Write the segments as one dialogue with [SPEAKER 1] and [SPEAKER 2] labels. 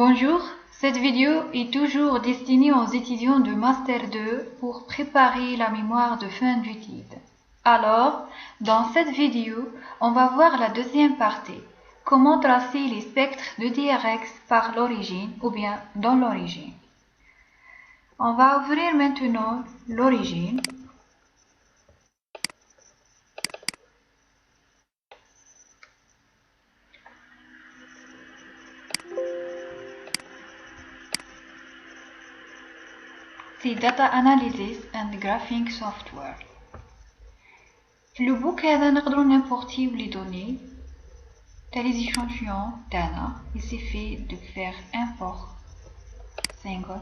[SPEAKER 1] Bonjour, cette vidéo est toujours destinée aux étudiants de Master 2 pour préparer la mémoire de fin d'études. Alors, dans cette vidéo, on va voir la deuxième partie, comment tracer les spectres de DRX par l'origine ou bien dans l'origine. On va ouvrir maintenant l'origine. C'est Data Analysis and Graphing Software. Le book هذا نقدروا n'importer les données تاع les échantillons تاعنا. Il suffit de faire import single.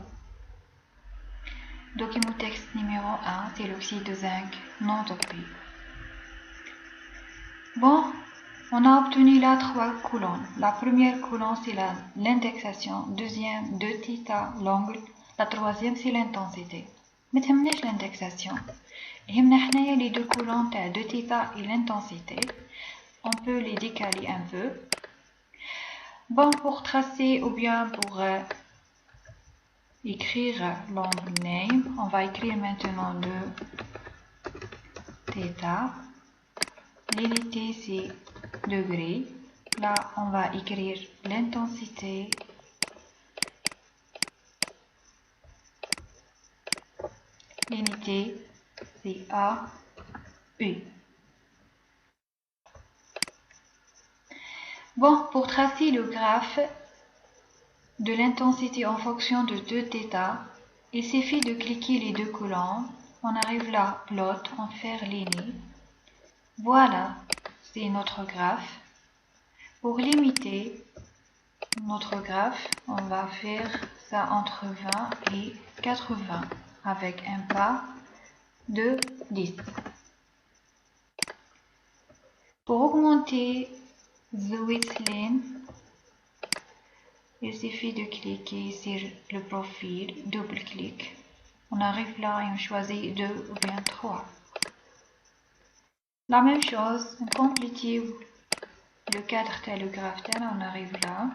[SPEAKER 1] Document texte numéro 1, c'est l'oxyde de zinc non dopé. Bon, on a obtenu là 3 colonnes. La première colonne c'est l'indexation, deuxième 2 θ l'angle, la troisième c'est l'intensité. ما تهمناش l'indexation. يهمنا حنايا les deux colonnes تاع 2 θ et l'intensité. On peut les décaler un peu. Bon, pour tracer ou bien pour écrire l'angle name, on va écrire maintenant le θ. L'unité c'est degré. Là, on va écrire l'intensité. L'unité c'est AU. Bon, pour tracer le graphe de l'intensité en fonction de 2 θ, il suffit de cliquer les deux colonnes. On arrive là, plot, on fait ligne. Voilà, c'est notre graphe. Pour limiter notre graphe, on va faire ça entre 20 et 80 avec un pas de 10. Pour augmenter the width line, il suffit de cliquer sur le profil, double-clic. On arrive là et on choisit 2 ou bien 3. La même chose, on complète le cadre tel le graphe tel, on arrive là.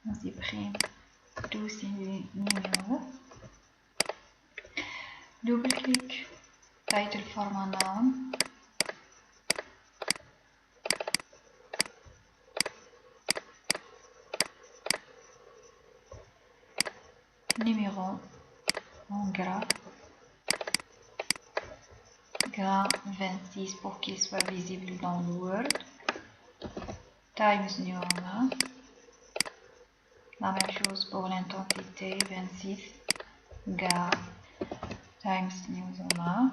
[SPEAKER 1] On supprime tous ces numéros. Double-clic, title format noun. Numéro en gras 26 pour qu'il soit visible dans le Word, times new 1. La même chose pour l'intensité, 26 gars times new 1.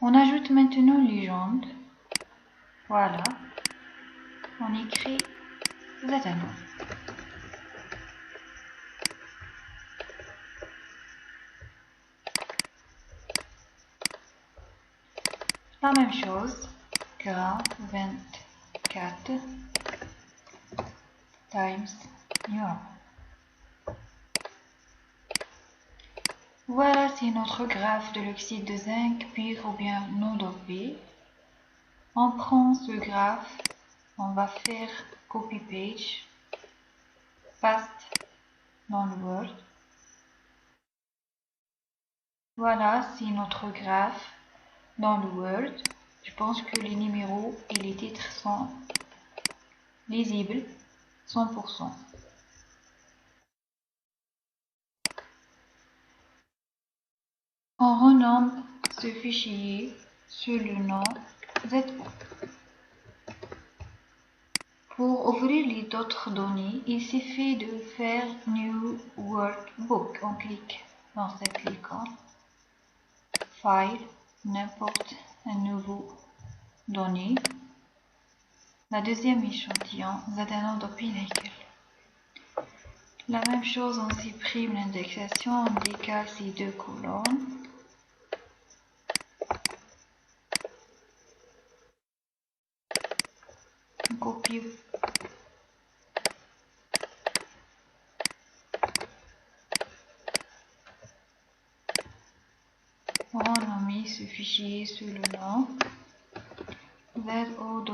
[SPEAKER 1] On ajoute maintenant légende. Voilà, on écrit Zatano. La même chose, gras 24 times new. Voilà, c'est notre graphe de l'oxyde de zinc pur ou bien non dopé. On prend ce graphe, on va faire copy-page, paste dans le Word. Voilà, c'est notre graphe dans le Word. Je pense que les numéros et les titres sont lisibles 100%. On renomme ce fichier sous le nom ZO. Pour ouvrir les autres données, il suffit de faire New Workbook. On clique dans cette icône. File, n'importe un nouveau données. La deuxième échantillon, Zadano d'Opinnaker. La même chose, on supprime l'indexation, on décale ces deux colonnes. On copie. On renommer ce fichier sous le nom ZO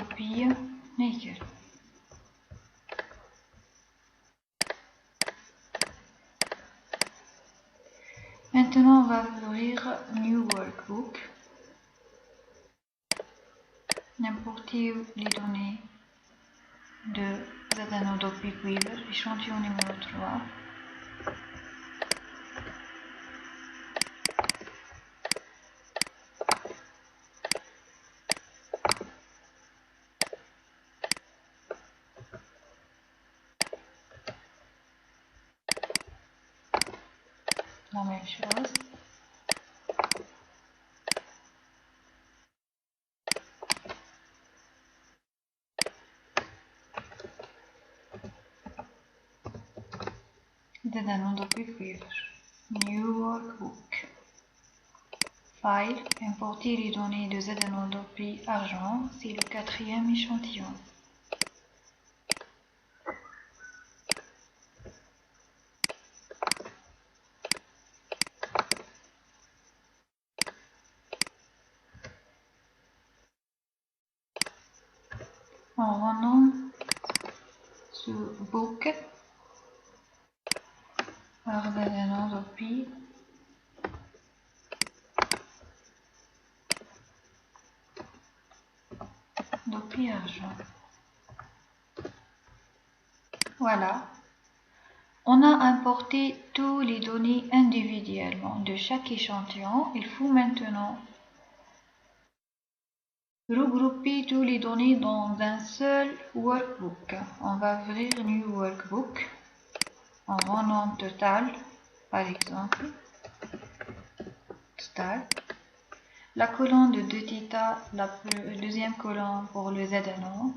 [SPEAKER 1] Maker. Maintenant, on va ouvrir New Workbook. Importer les données de ZNO-Doppie Quiver, échantillon numéro 3. La même chose. ZNO-Doppie Quiver. New Workbook. File. Importer les données de ZNO-Doppie Argent. C'est le 4e échantillon. On renomme ce book par ZNO-Doppie Argent. Voilà. On a importé toutes les données individuellement de chaque échantillon. Il faut maintenant regrouper toutes les données dans un seul workbook. On va ouvrir New Workbook. On renomme Total, par exemple. Total. La colonne de 2θ, la deuxième colonne pour le ZNO.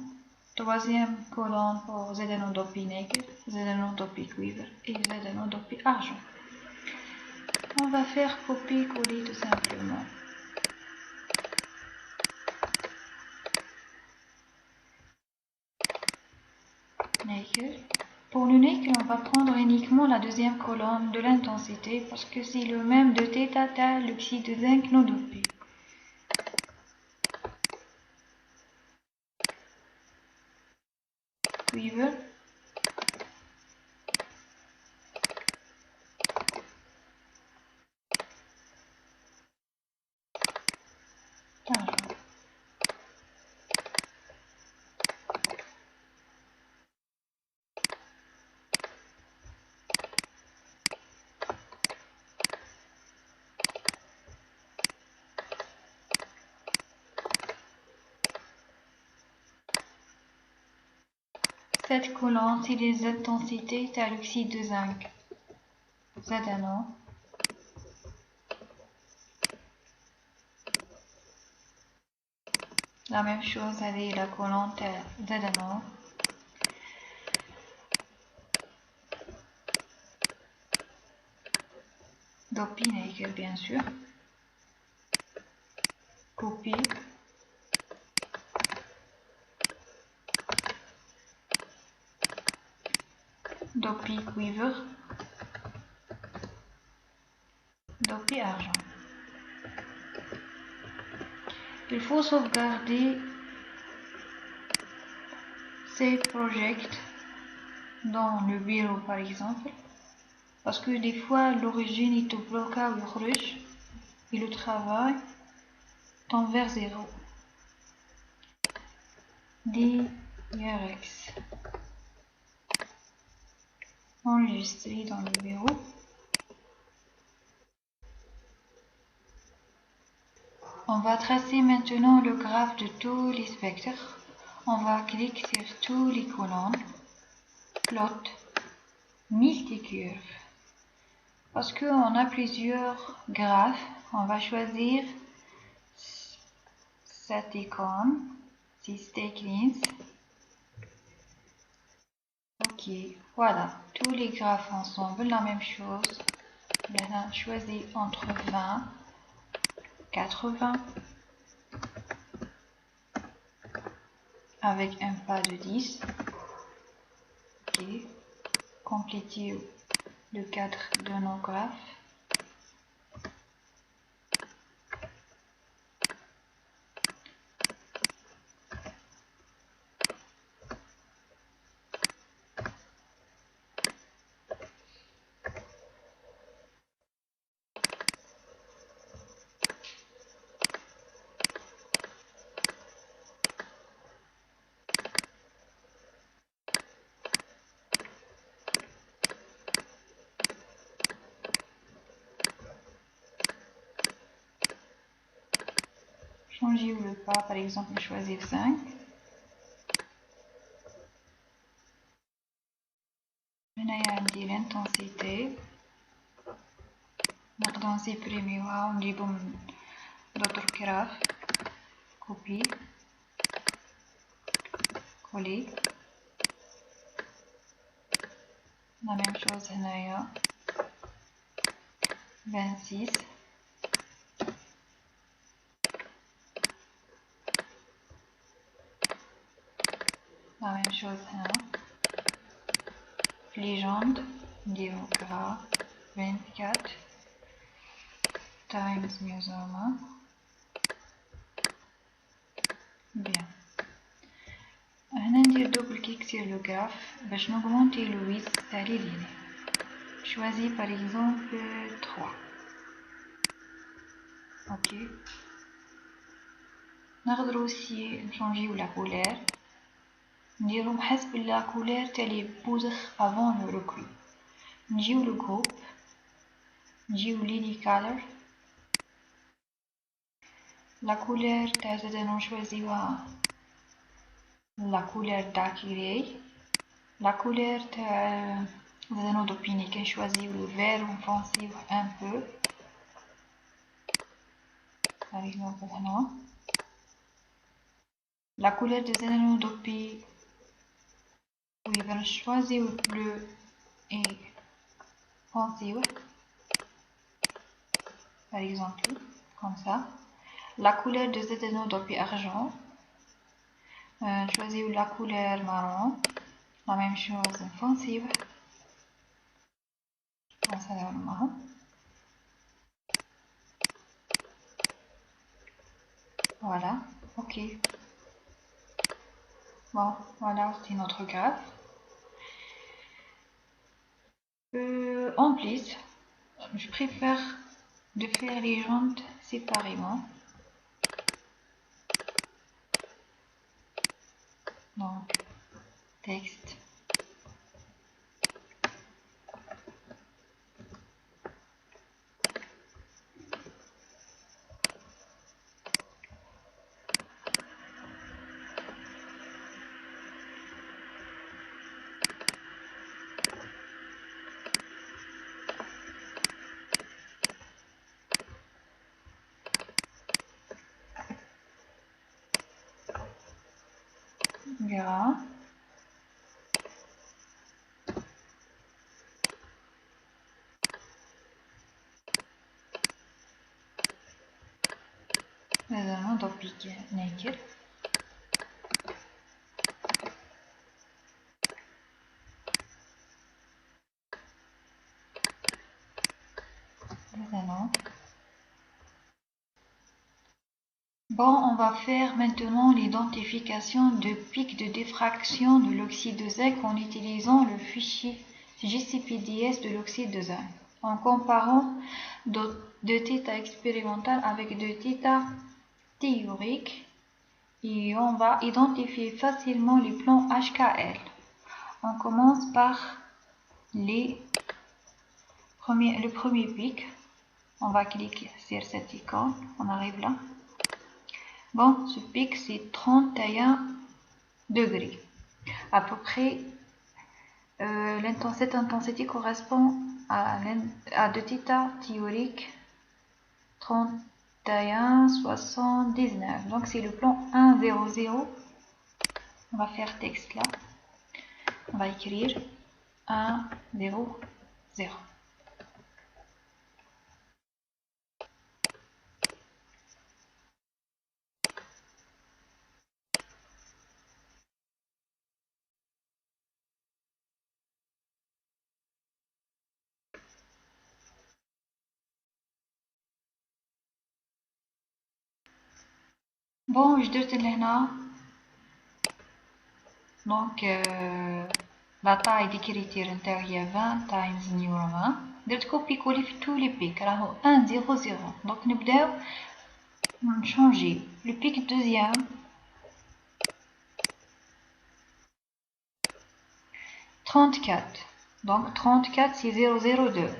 [SPEAKER 1] Troisième colonne pour ZNO-Doppie Nickel, ZNO-Doppie Quiver et ZNO-Doppie Argent. On va faire copier-coller tout simplement. Nickel. Pour le nickel, on va prendre uniquement la deuxième colonne de l'intensité parce que c'est le même de θ, l'oxyde de zinc non dopé. Quiver. Argent. Cette colonne, c'est les intensités à l'oxyde de zinc. ZNO. La même chose avec la colonne ZNO. Doppie Nickel, bien sûr. Copie. Doppie Quiver. Doppie Argent. Il faut sauvegarder ces projets dans le bureau par exemple, parce que des fois l'origine est au blocage rouge et le travail tend vers 0. DRX. Enregistré dans le bureau. On va tracer maintenant le graphe de tous les spectres. On va cliquer sur tous les colonnes. Plot. Multicurve. Parce qu'on a plusieurs graphes, on va choisir cette icône. C'est Stake Lines. Ok, voilà, tous les graphes ensemble, la même chose. On choisit entre 20, 80, avec un pas de 10. Ok, compléter le cadre de nos graphes. changer le pas, par exemple choisir 5. هنايا عندي l'intensité. نقدر نسيبريميوها ونجيبو من d'autres graphes. Copie. Coller. La même chose هنايا 26. La même chose هنا. Légende, نديرو gras 24 times measurement. Bien. هنا ندير double clic sur le graphe باش نaugmenter le width تاع لي lignes. Choisis par exemple 3. Ok. نقدر aussi نشونجيو la couleur. نديرو حسب la couleur تاع لي بوزخ avant le recul. نجيو le groupe. نجيو lily color. La couleur تاع زادا نشوازيوها la couleur d'acrylique. La couleur تاع زادا نودوبيني كنشوازيو le vert ونفونسيوه un peu. Par exemple هنا. La couleur de Zenanodopi, oui, ben choisir le bleu et foncé, par exemple, comme ça. La couleur de Zenanodopi argent, choisir la couleur marron, la même chose foncé, comme ça le marron. Voilà, ok. Bon, voilà, c'est notre graphe. En plus, je préfère de faire les jantes séparément. Donc, texte. Gras. هذا نضبط ناكر. Bon, on va faire maintenant l'identification de pics de diffraction de l'oxyde de zinc en utilisant le fichier JCPDS de l'oxyde de zinc, en comparant de θ expérimental avec de θ théorique, et on va identifier facilement les plans HKL. On commence par le premier pic. On va cliquer sur cette icône, on arrive là. Bon, ce pic c'est 31 degrés. À peu près, cette intensité correspond à de θ théorique 31,79. Donc c'est le plan 1,00. On va faire texte là. On va écrire 1,00. Bon, je درت لهنا donc la taille des critères intérieurs 20 times numéro 20. درت copier coller في tous les pics راهو 1,00. donc نبداو changer le pic deuxième 34. donc 34 c'est 0,02.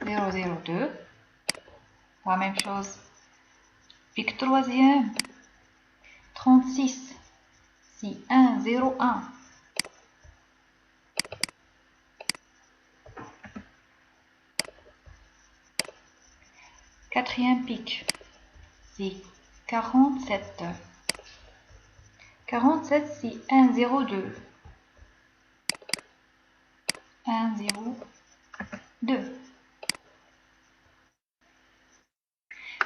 [SPEAKER 1] 0,02. La même chose. Pic troisième. 36. Si 1, 0, 1. Quatrième pic. Si 47. 47, si 1, 0, 2. 1, 0, 2.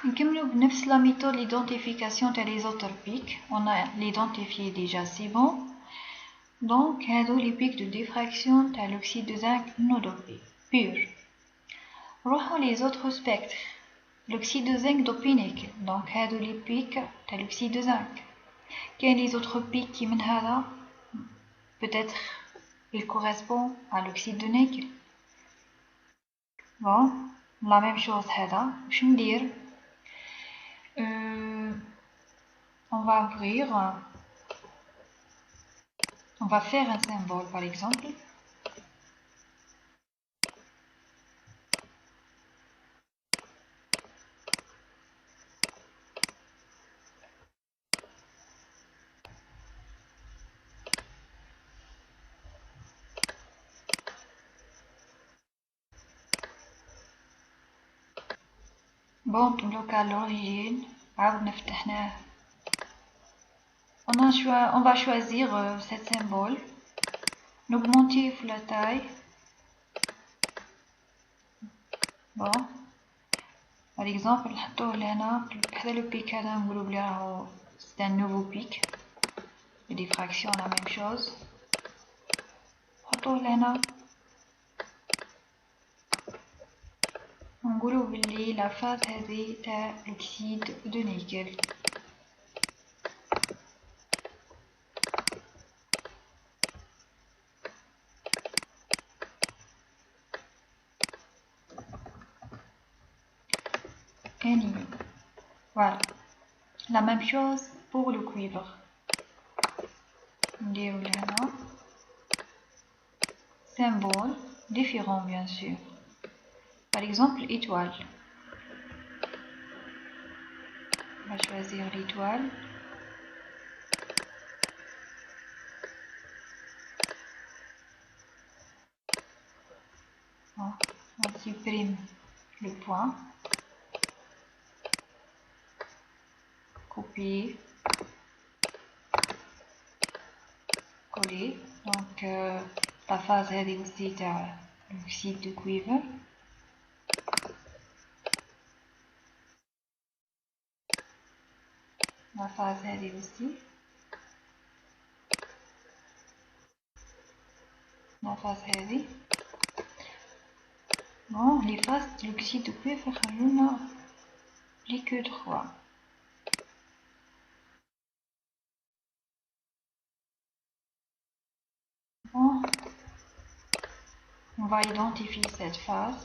[SPEAKER 1] نكملوا بنفس la méthode l'identification des autres pics. On a l'identifié déjà, c'est bon. Donc, هادو les pics de diffraction تاع l'oxyde de zinc non-dopé pur. نروحوا les autres spectres. L'oxyde de zinc dopé nickel. Donc, هادو les pics تاع l'oxyde de zinc. كاين les autres pics qui من هذا peut-être il correspond à l'oxyde de nickel. Bon, la même chose هذا. واش ندير؟ On va ouvrir, on va faire un symbole par exemple. Bon, نملوك à l'origine. عاود نفتحناه. On va choisir cet symbole. N'augmenter la taille. Bon. Par exemple, نحطوه لهنا حدا le pic هذا نقولو بلي راهو c'est un nouveau pic. De diffraction la même chose. نحطوه لهنا. نقولو بلي la phase هذه تاع l'oxyde de nickel. Voilà. La même chose pour le cuivre. Symbole différent bien sûr. Par exemple, étoile. On va choisir l'étoile. On supprime le point. Copier. Coller. Donc, la phase est aussi de l'oxyde de cuivre. La phase est aussi. La phase est. Bon, les phases de l'oxyde de cuivre, on n'a plus que 3. Bon, on va identifier cette phase.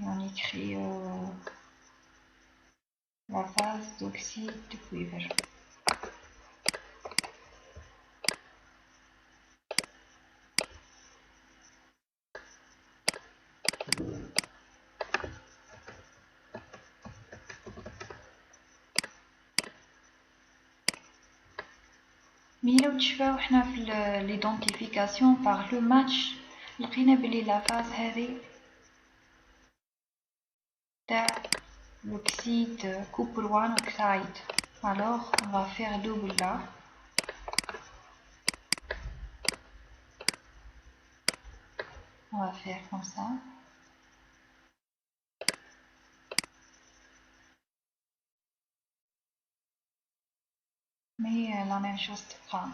[SPEAKER 1] Et on écrit la phase d'oxyde de cuivre. Mais لو تشوفوا احنا في l'identification par le match لقينا بلي la phase هذه تاع l'oxyde copper 1 oxide. Alors on va faire double là. On va faire comme ça. Mais la même chose fera.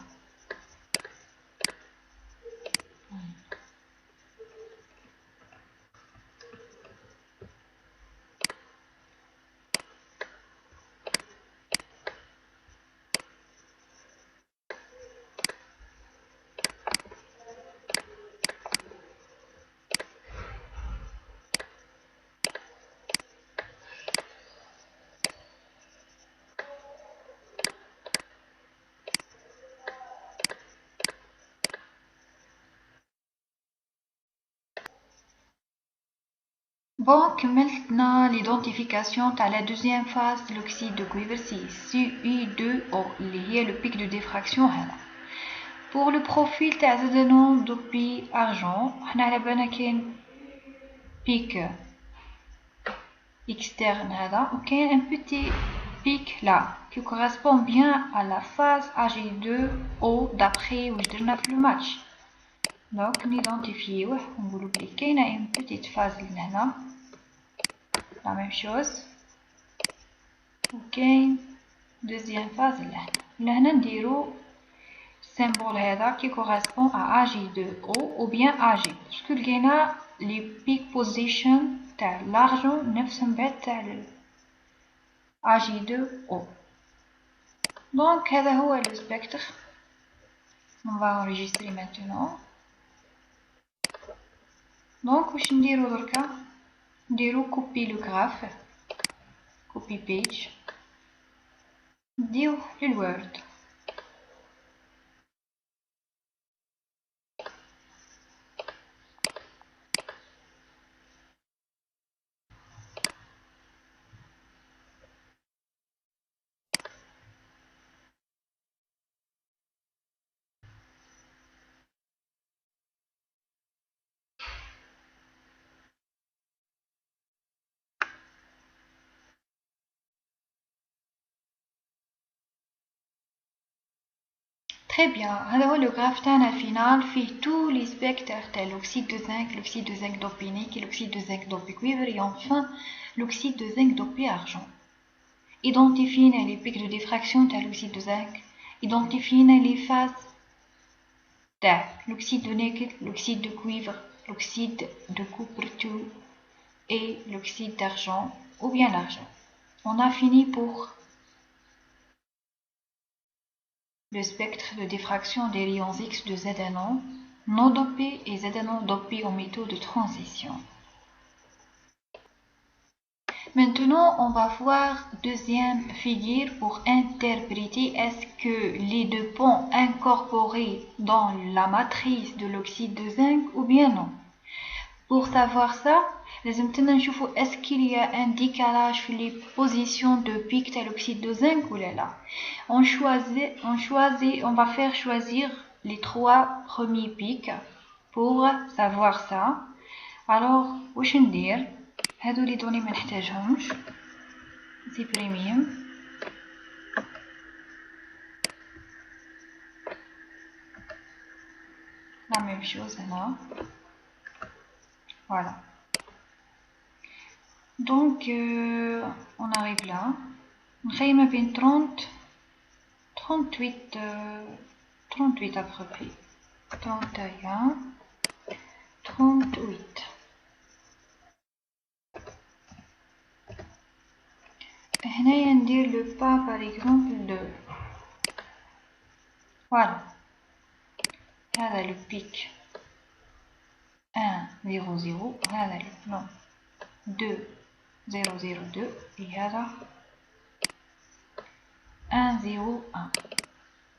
[SPEAKER 1] Bon, كملتنا l'identification تاع la deuxième phase de l'oxyde de cuivre CuI2O اللي هي le pic de diffraction هذا. Pour le profil تاع زادنا دوبي argent حنا على بالنا كاين pic externe هذا و كاين un petit pic là qui correspond bien à la phase Ag2O d'après واش درنا في le match. Donc نيدونتيفيوه ونقولو بلي كاينه une petite phase لهنا la même chose وكاين deuxième phase لهنا نديرو symbole هذا qui correspond à Ag2O ou bien Ag parce que لقينا les peak position تاع l'argent نفس من بعد تاع Ag2O. donc هذا هو le spectre. on va enregistrer maintenant. donc واش نديرو دركا نديرو copy le graphe copy page نديوه للوورد. Très bien, هذا هو le graphe تاعنا final فيه tous les spectres تاع l'oxyde de zinc, l'oxyde de zinc dopé nickel, l'oxyde de zinc dopé cuivre et enfin l'oxyde de zinc dopé argent. Identifiez les pics de diffraction تاع l'oxyde de zinc, identifiez les phases تاع l'oxyde de nickel, l'oxyde de cuivre, l'oxyde de copper et l'oxyde d'argent ou bien l'argent. On a fini pour le spectre de diffraction des rayons X de ZNO non dopés et ZNO dopés aux métaux de transition. Maintenant, on va voir deuxième figure pour interpréter est-ce que les deux ponts incorporés dans la matrice de l'oxyde de zinc ou bien non. Pour savoir ça, est-ce qu'il y a un décalage sur les positions de pic de l'oxyde de zinc ou là. On va faire choisir les trois premiers pics pour savoir ça. Alors, واش ندير هادو لي دوني ما نحتاجهمش سيبريميهم. la même chose هنا. Voilà. Donc, on arrive là. On a bien 38 à peu près. 31, 38. هنا ندير le pas par exemple de. Voilà. هذا le pic 1 0 0 هذا le plan 2 0 0 2 et هذا 1 0 1.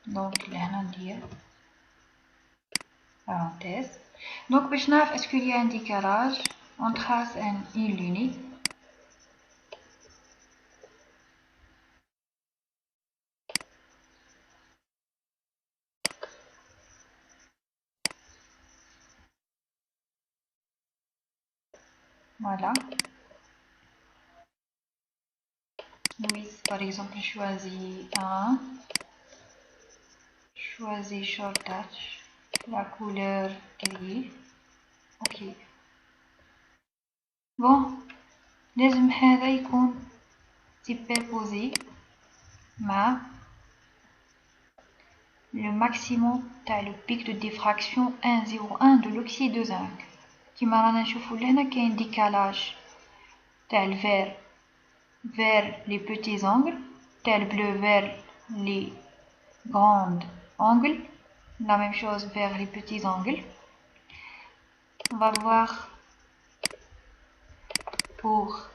[SPEAKER 1] donc là ندير parenthèse. donc باش نعرف est-ce qu'il y a un décalage on trace une ligne. Voilà. Louise, par exemple, choisis choisis short touch, la couleur gris. Ok. Bon, لازم هذا يكون superposé مع le maximum تاع le pic de diffraction 1,01 de l'oxyde de zinc. كيما رانا نشوفو لهنا كاين décalage تاع الفير vers les petits angles, tel bleu vers les grands angles, la même chose vers les petits angles. On va voir pour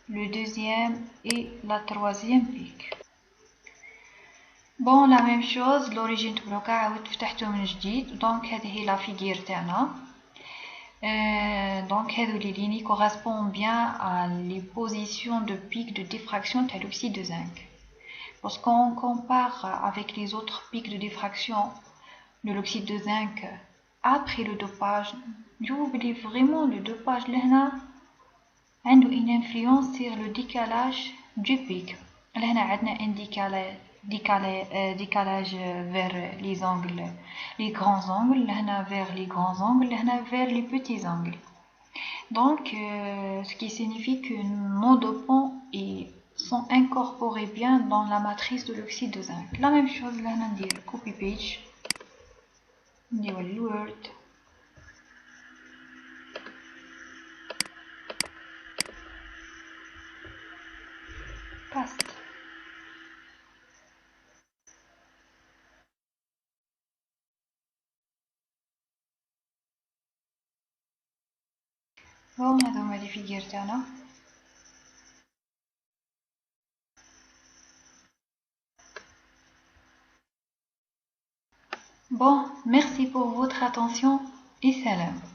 [SPEAKER 1] le deuxième et la troisième pic. Bon, la même chose, l'origine تبعو عاود فتحته من جديد. donc هذه هي la figure تاعنا. Donc les lignes correspondent bien à les positions de pic de diffraction de l'oxyde de zinc. Lorsqu'on compare avec les autres pics de diffraction de l'oxyde de zinc après le dopage, j'oublie vraiment le dopage là a une influence sur le décalage du pic. Là on a un décalage vers les angles, les grands angles, là vers les grands angles, là vers les petits angles. Donc, ce qui signifie que nos dopants sont incorporés bien dans la matrice de l'oxyde de zinc. La même chose, là, on dit copy page, on dit Word, paste. Bon, هذوما لي فيغير تاعنا. Bon, merci pour votre attention et salam.